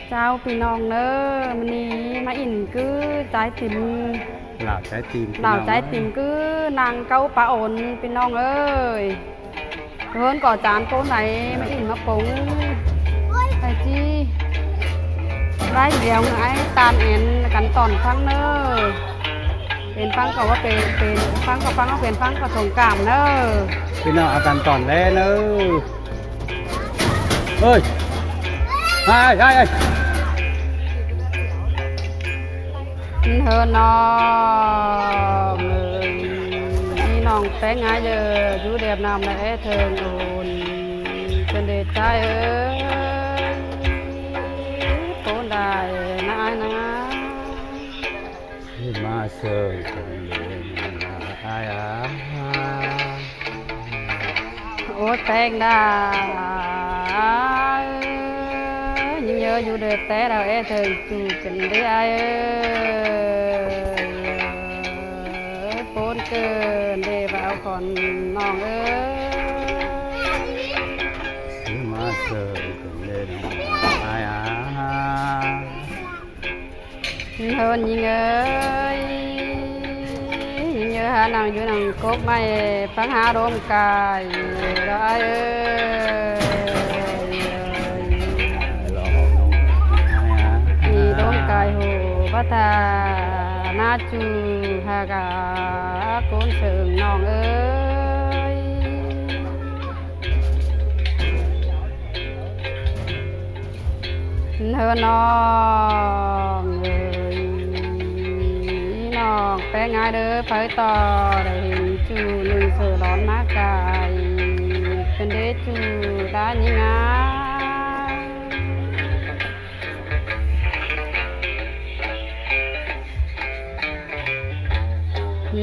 เจ้าพี่น้องเนอะมันนี้มาอินคือใจติ่มเหล่าใจตีมเหล่าใจติ่มคือนางเก้าปลาโอนพี่น้องเอ้ยเพิ่นก่อจานโต๊ะไหนมาอินมาปุ๋งไอ้จี้ได้เดียวไงตานเอ็นกันตอนฟังเนอะเป็นฟังก็ว่าเป็นฟังก็ฟังก็เป็นฟังก็สงกรามเนอะพี่น้องเอากันตอนแล้วเนอะเฮ้ยไอ้เธอน้องนี่น้องแป้งง่ายเด้ออยู่เดียบน้ำและเธอโอนเป็นเด็กใจเอ้ยโตได้นะมาเซยกันเลยนะไอ้โอ้แป้งได้ยิ่งเยอะอยู่เด็กแต่เราเธอจูเป็นเด็กไอ้ปนเกินเด็กเอาก่อนน้องเอ้ยมาเซยกันเลยนะไอ้เฮินยิงเอ้ยยิงเยอะหานังอยู่นังกบไม่ฟังหาโรมกายร้อยเอ้ยมีโรมกายหูพัฒนาจูหากาโกนเสริงน้องเอ้ยเฮินน้องแป้งง่ายเด้อไฟต่อได้เห็นจูหนึ่งเสือร้อนมากกายเป็นเดจูได้ยังไง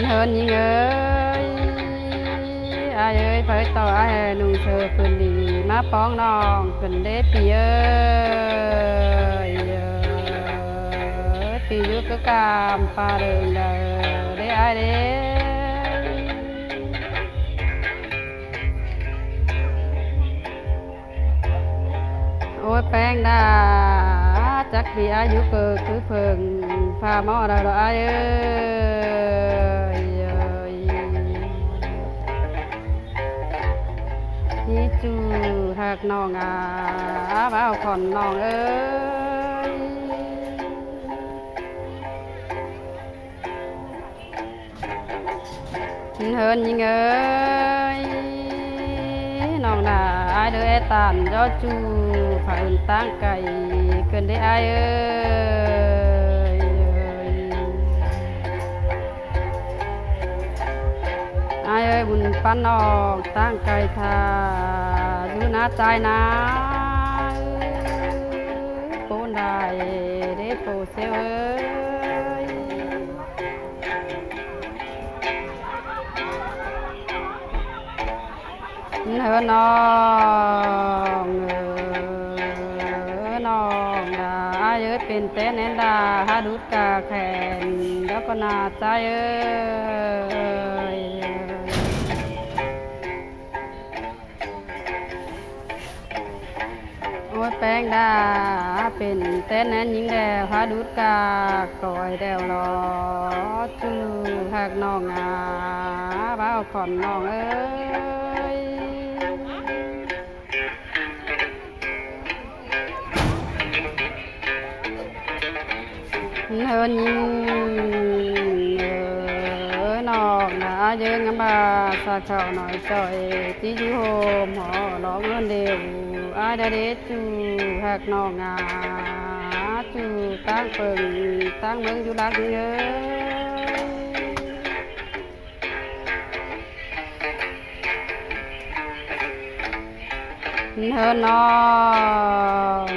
เฮินยิงเอ้ยไอ้เอ้ยไฟต่อไอ้หนุ่งเสือเป็นดีมาป้องน้องเป็นเดปีเอ้ยปียุกกามปลาเดินเด้อไอ้เด้โอ้ยแป้งดาจักปีอายุเกิดคือเพิ่งพาหมอเราไอ้เอ้ยนี่จูหักน้องบ้าขอนน้องเอ้ยเฮินยิงเอ้ยน้องน่าไอเด้อตานยอจูผ่าอื่นตั้งไก่เกินได้ไอเอ้ยไอเอ้ยบุญปั้นนอกตั้งไก่ทาอยู่หน้าใจนะโปนได้เด้โปเซเอ้ยเฮอน้องน้องดาเยอะเป็นเต้นแนนดาฮาดุดกาแขนแล้วก็นาใจเอ้ยโอ้ยแป้งดาเป็นเต้นแนนยิงแดวฮาดุดกากอยแดวรอจูหักน้องบ้าขอนน้องเอ้ยเฮินยิงนอกนะเยอะงั้นมาสาเขาหน่อยจ่อยจีจูโฮมหอร้องเงินเดียวอาเดเดจูหักนอกจูตั้งเปิงตั้งเมืองอยู่ดักเยอะเฮินน้อง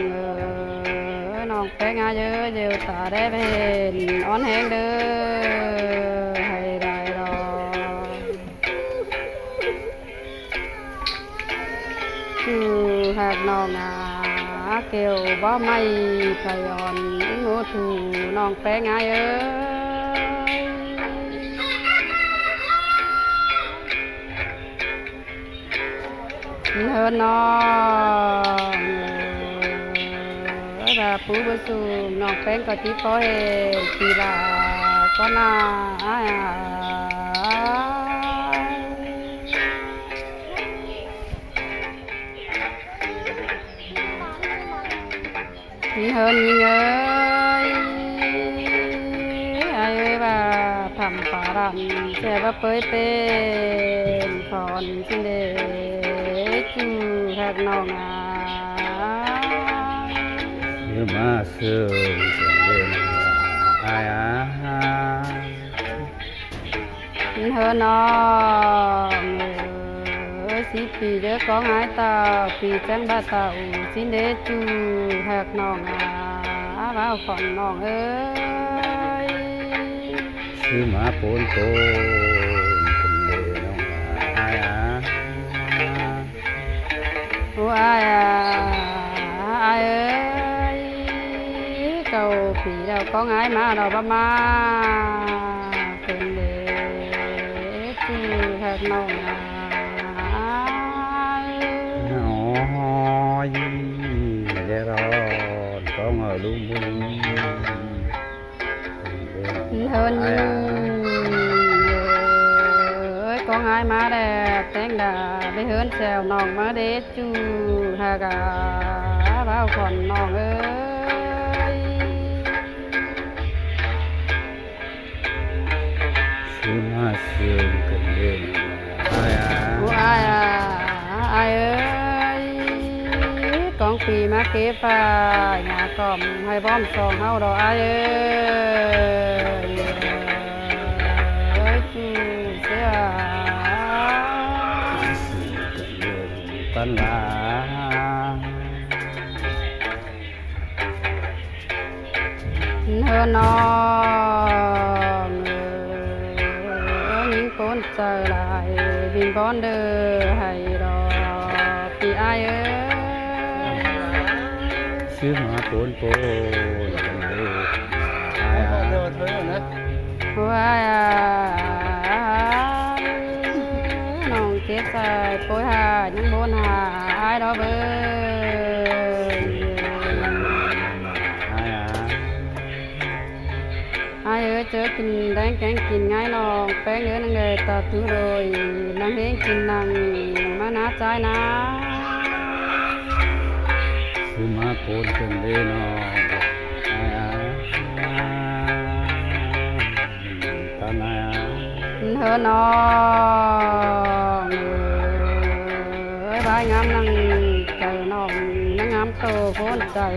น้องแป้งเยอะเดี๋ยวตาได้ไปเห็นอ่อนแห้งเด้อให้ได้รอคือหากน้องเกี่ยวบ่ไม่พยอนงูถูน้องแป้งเยอะเฮินน้อง ปูบสูน้องแป้งก็ที่พอเห็นปีลาก็น่ายิงเฮินยิงเอ้ยไอ้เอ้ยว่าทำปารันแช่ว่าเปยเป็นคอนสิเดจูแหกน้องYêu mà sương dần lên ai á hơ nó sĩ pì đứa có ngái tàu pì trắng ba tàu xin đế chu hạc nòng vào phòng nòng ơi sư mà bốn tôn cần lệ nông ai á ai ai ơi cầu pì đâu có ngái mà đâu ba ma cần lệ chu hạc nòng nói để rồi có ngờ luôn hơn ơi con ai má đẹp tên đà để hơn xèo nòng má đế chu hà gà vào còn nòng ơi sương sương cần lên ai ai ơi con pì má kế pha nhà còm hay bom sòng hao đồ ai ơi chu sẽ tan lá hơn nó những con trở lại vì con đưa hay đó thì ai ơi sư mà bốn tôn cần lệ ai á nòng chết sai phối hà những bốn hà ai đó với ai ơi chớ kinh đáng cán kinh ngay nòng bé nhớ năng nghề ta thứ rồi năng hến kinh năng má ná trái ná sư mà bốn cần lệ nó ai á tan ai á hơn nó ơi bài ngắm năng chờ nòng năng ngắm tô vốn chờ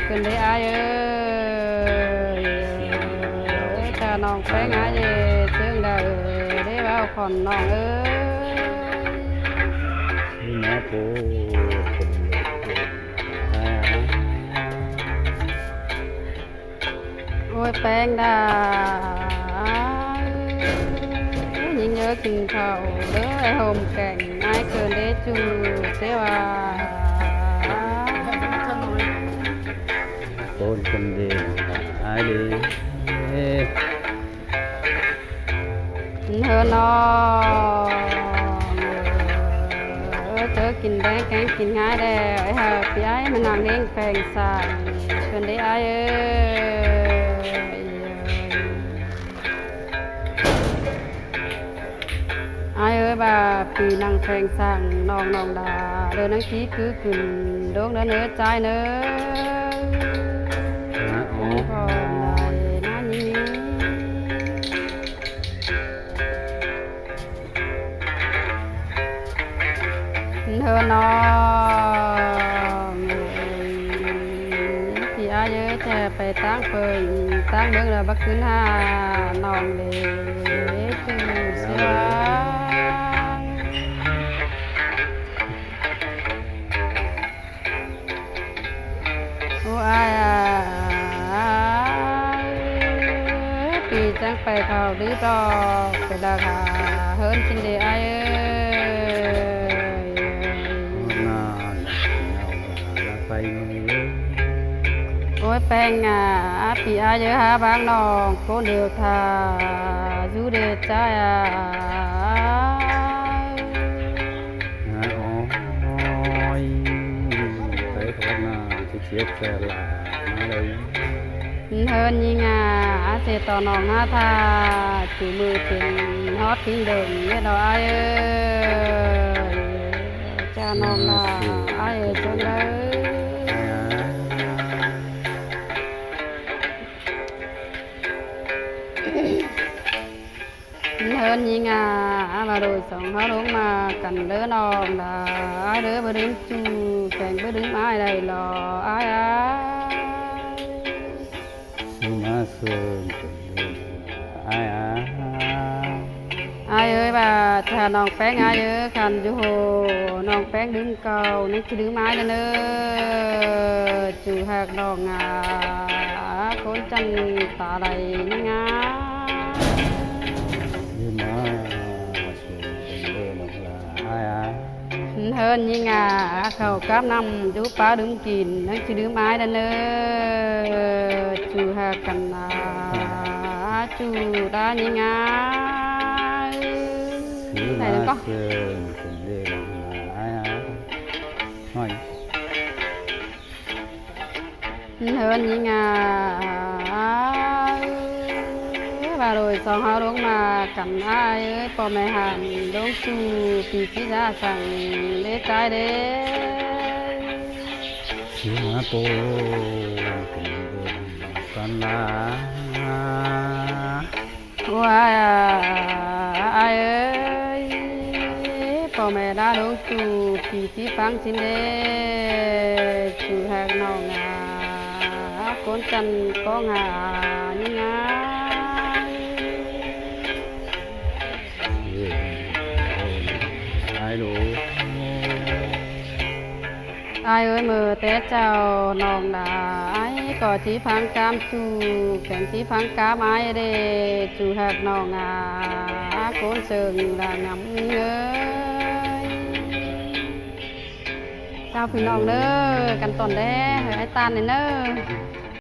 kinh để ai ơi cha nòng bé ngái về tương đời để vào còn nòng ơi sư mà bốn cần lệ ai á ôi bèn đà nhìn nhớ kinh khẩu đứa hôm cảnh ai cơn đế chu thếว่า tôn cần lệ ai đi hơn nó chớ kinh đáng cán kinh ngái đè hà phía ấy mình làm nên phèn sàn cơn đế ai ơi ai ơi bà pì năng phèn sàn nòng nòng đà đời năng chí cứ cừn đốn đã nữa trái nữa còn lại nó như hơn nó thì ai ơi cha phải táng phơi táng bước là bắt cứ ha nòng để từ xưa ai thì chẳng phải vào đứa đó phải là hơn xin để ai ơi ôi bèn pì ai nhớ ha bác nòng cô được thà du để trái ôi thấy con là thì เสียสละมาเลย เฮินยิงอาเสต่อน้องหน้าทาจูมือเป็นฮอตทิ้งเดิมเนี่ยเราไอ้จ้าน้องลาไอ้จนเลยเฮินยิงมาโดยสองเขาลงมากันเด้อน้องดาไอ้เด้อบดึงจูแข่งบดึงไม้ได้หรอไอ้ ซื้อมาเสริมอ้าย ai ơi bà thà nòng phén ai ơi khăn chú hồ nòng phén đứng cầu nên chỉ đứng mái lên ơi chủ hạt nòng cốn chân tả đầy ngá ซื้อมาเสริมเป็นเดินน้องลาอ้าย hơn như ngà khẩu cáp năm chú phá đứng kín nên chỉ đứng mái lên ơi chủ hạt cần chủ đã như ngá ซื้อมาเสริมเป็นเดินน้องลาอ้ายน้อย hơn như ngà bà rồi sau họ đúng mà cầm ai ơi bỏ mẹ hàn đúng su vì chỉ ra rằng để trái đấy ซื้อมาโปเป็นเดินกันลา Ôi ai ơi bỏ mẹ đã đúng su vì chỉ phăng xin đê chủ hạt nào ngà con chân có ngà như ngà ai đủ ai ơi mờ té chào nòng đã ai có chỉ phang cam chu cảnh chỉ phang cam ai để chu hạt nòng côn sừng là ngắm ơi chàoพี่น้องเด้อกันตอนแรกไอ้ตาเนี่ยเด้อ